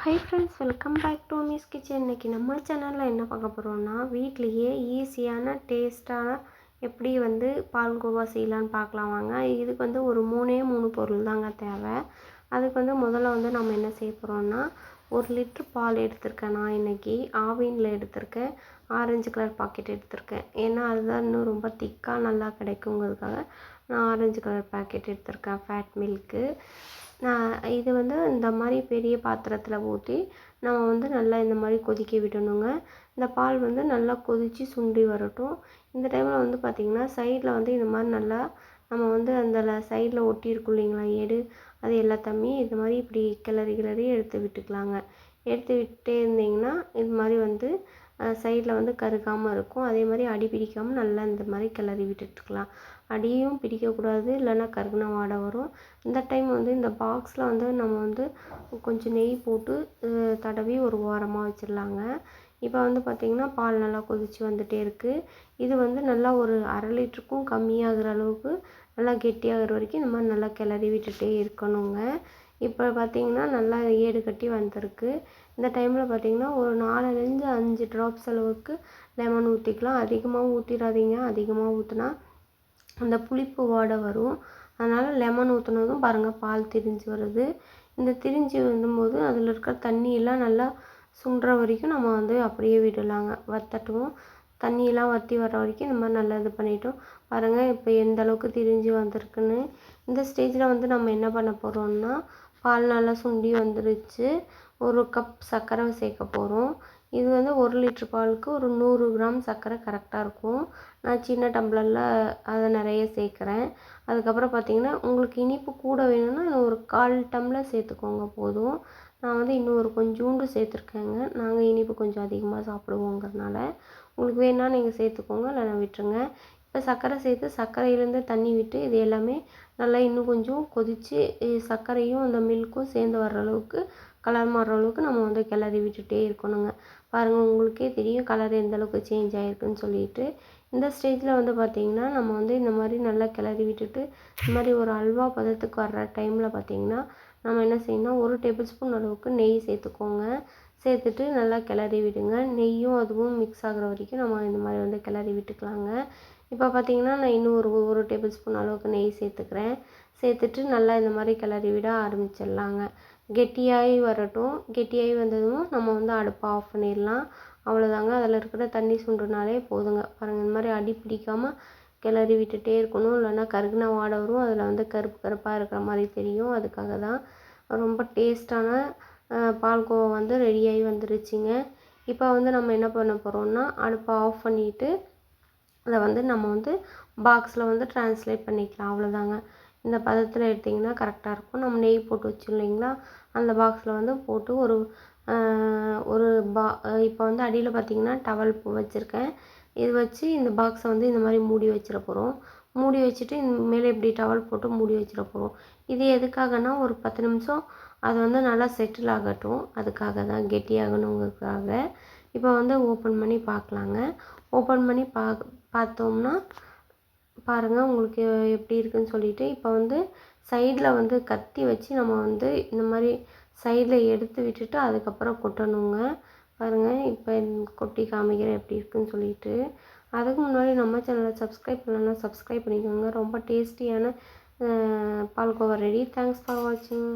High friends, welcome back to miss kitchen. இன்றைக்கி நம்ம சேனலில் என்ன பார்க்க போகிறோம்னா, வீட்லேயே ஈஸியான டேஸ்ட்டான எப்படி பால்கோவா செய்யலான்னு பார்க்கலாம் வாங்க. இதுக்கு ஒரு 3 பொருள் தாங்க தேவை. அதுக்கு முதல்ல நம்ம என்ன செய்ய போகிறோம்னா, 1 லிட்ரு பால் எடுத்திருக்கேன். நான் இன்றைக்கி ஆவினில் எடுத்திருக்கேன். ஆரஞ்சு கலர் பாக்கெட் எடுத்திருக்கேன். ஏன்னா அதுதான் இன்னும் ரொம்ப திக்காக நல்லா கிடைக்குங்கிறதுக்காக நான் ஆரஞ்சு கலர் பாக்கெட் எடுத்திருக்கேன். ஃபேட் மில்க்கு நான் இது இந்த மாதிரி பெரிய பாத்திரத்தில் ஊற்றி நம்ம நல்லா இந்த மாதிரி கொதிக்க விடணுங்க. இந்த பால் நல்லா கொதித்து சுண்டி வரட்டும். இந்த டைமில் பார்த்திங்கன்னா சைடில் இந்த மாதிரி நல்லா நம்ம அந்த சைடில் ஒட்டி இருக்கும் இல்லைங்களா ஏடு, அது எல்லாத்தையுமே இது மாதிரி இப்படி கிளறி எடுத்து விட்டுக்கலாங்க. எடுத்து விட்டே இருந்திங்கன்னா இது மாதிரி சைடில் கருகாமல் இருக்கும். அதே மாதிரி அடி பிடிக்காமல் நல்லா இந்த மாதிரி கிளறி விட்டுட்டுருக்கலாம். அடியும் பிடிக்கக்கூடாது, இல்லைன்னா கருகுன வாடை வரும். இந்த டைம் இந்த பாக்ஸில் நம்ம கொஞ்சம் நெய் போட்டு தடவி ஒரு ஓரமாக வச்சிடலாங்க. இப்போ பார்த்திங்கன்னா பால் நல்லா கொதித்து வந்துகிட்டே இருக்குது. இது நல்லா ஒரு 1/2 லிட்டருக்கும் கம்மியாகிற அளவுக்கு நல்லா கெட்டியாகிற வரைக்கும் இந்த மாதிரி நல்லா கிளறி விட்டுட்டே இருக்கணுங்க. இப்போ பார்த்திங்கன்னா நல்லா ஏடு கட்டி வந்திருக்கு. இந்த டைமில் பார்த்திங்கன்னா ஒரு 4லேருந்து 5 ட்ராப்ஸ் அளவுக்கு லெமன் ஊற்றிக்கலாம். அதிகமாக ஊற்றிடாதீங்க. அதிகமாக ஊற்றினா அந்த புளிப்பு வாடை வரும். அதனால் லெமன் ஊற்றினதும் பாருங்கள் பால் திரிஞ்சு வருது. இந்த திரிஞ்சு வரும்போது அதில் இருக்கிற தண்ணியெல்லாம் நல்லா சுண்டுற வரைக்கும் நம்ம அப்படியே விடலாங்க. வற்றட்டும். தண்ணியெல்லாம் வற்றி வர வரைக்கும் இந்த மாதிரி நல்லா இது பண்ணிட்டோம். பாருங்கள் இப்போ எந்த அளவுக்கு திரிஞ்சு வந்திருக்குன்னு. இந்த ஸ்டேஜில் நம்ம என்ன பண்ண போகிறோம்னா, பால் நல்லா சுண்டி வந்துருச்சு. 1 கப் சர்க்கரை சேர்க்க போகிறோம். இது 1 லிட்ரு பாலுக்கு ஒரு 100 கிராம் சர்க்கரை கரெக்டாக இருக்கும். நான் சின்ன டம்ளரில் அதை நிறைய சேர்க்குறேன். அதுக்கப்புறம் பார்த்திங்கன்னா உங்களுக்கு இனிப்பு கூட வேணும்னா ஒரு 1/4 டம்ளர் சேர்த்துக்கோங்க போதும். நான் இன்னும் ஒரு கொஞ்சோண்டு சேர்த்துருக்கேங்க. நாங்கள் இனிப்பு கொஞ்சம் அதிகமாக சாப்பிடுவோங்கிறதுனால. உங்களுக்கு வேணால் நீங்கள் சேர்த்துக்கோங்க, இல்லைனா விட்டுருங்க. இப்போ சர்க்கரை சேர்த்து சர்க்கரையிலேருந்து தண்ணி விட்டு இது எல்லாமே நல்லா இன்னும் கொஞ்சம் கொதித்து சர்க்கரையும் அந்த மில்க்கும் சேர்ந்து வர்ற அளவுக்கு கலர் மாறுற அளவுக்கு நம்ம கிளறி விட்டுட்டே இருக்கணுங்க. பாருங்கள், உங்களுக்கே தெரியும் கலர் எந்த அளவுக்கு சேஞ்ச் ஆகிருக்குன்னு சொல்லிட்டு. இந்த ஸ்டேஜில் பார்த்திங்கன்னா நம்ம இந்த மாதிரி நல்லா கிளறி விட்டுட்டு இந்த மாதிரி ஒரு அல்வா பதத்துக்கு வர்ற டைமில் பார்த்திங்கன்னா நம்ம என்ன செய்யணும், 1 டேபிள் ஸ்பூன் அளவுக்கு நெய் சேர்த்துக்கோங்க. சேர்த்துட்டு நல்லா கிளறி விடுங்க. நெய்யும் அதுவும் மிக்ஸ் ஆகிற வரைக்கும் நம்ம இந்த மாதிரி கிளறி விட்டுக்கலாங்க. இப்போ பார்த்திங்கன்னா நான் இன்னும் ஒரு டேபிள் ஸ்பூன் அளவுக்கு நெய் சேர்த்துக்கிறேன். சேர்த்துட்டு நல்லா இந்த மாதிரி கிளறி விட ஆரம்பிச்சிடலாங்க. கெட்டியாகி வரட்டும். கெட்டியாகி வந்ததும் நம்ம அடுப்பை ஆஃப் பண்ணிடலாம். அவ்வளோதாங்க. அதில் இருக்கிற தண்ணி சுண்டுனாலே போதுங்க. பாருங்கள், இந்த மாதிரி அடி பிடிக்காமல் கிளறி விட்டுட்டே இருக்கணும். இல்லைன்னா கருகுன வாடை வரும். அதில் கருப்பு கருப்பாக இருக்கிற மாதிரி தெரியும். அதுக்காக தான். ரொம்ப டேஸ்ட்டான பால்கோவா ரெடியாகி வந்துருச்சுங்க. இப்போ நம்ம என்ன பண்ண போகிறோம்னா, அடுப்பை ஆஃப் பண்ணிவிட்டு அதை நம்ம பாக்ஸில் ட்ரான்ஸ்லேட் பண்ணிக்கலாம். அவ்வளோதாங்க. இந்த பதத்தில் எடுத்திங்கன்னா கரெக்டாக இருக்கும். நம்ம நெய் போட்டு வச்சோம் இல்லைங்களா, அந்த பாக்ஸில் போட்டு ஒரு இப்போ அடியில் பார்த்திங்கன்னா டவல் வச்சுருக்கேன். இது வச்சு இந்த பாக்ஸை இந்த மாதிரி மூடி வச்சிட போகிறோம். மூடி வச்சுட்டு மேலே இப்படி டவல் போட்டு மூடி வச்சிட போகிறோம். இது எதுக்காகனா ஒரு 10 நிமிஷம் அது நல்லா செட்டில் ஆகட்டும். அதுக்காக தான், கெட்டியாகணுங்கிறதுக்காக. இப்போ ஓப்பன் பண்ணி பார்க்கலாங்க. ஓப்பன் பண்ணி பார்த்தோம்னா பாருங்கள் உங்களுக்கு எப்படி இருக்குதுன்னு சொல்லிவிட்டு. இப்போ சைடில் கத்தி வச்சு நம்ம இந்த மாதிரி சைடில் எடுத்து விட்டுட்டு அதுக்கப்புறம் கொட்டணுங்க. பாருங்கள், இப்போ கொட்டி காமிக்கிறேன் எப்படி இருக்குதுன்னு சொல்லிட்டு. அதுக்கு முன்னாடி நம்ம சேனலை சப்ஸ்கிரைப் பண்ணலன்னா சப்ஸ்கிரைப் பண்ணிக்கோங்க. ரொம்ப டேஸ்டியான பால்கோவா ரெடி. தேங்க்ஸ் ஃபார் வாட்சிங்.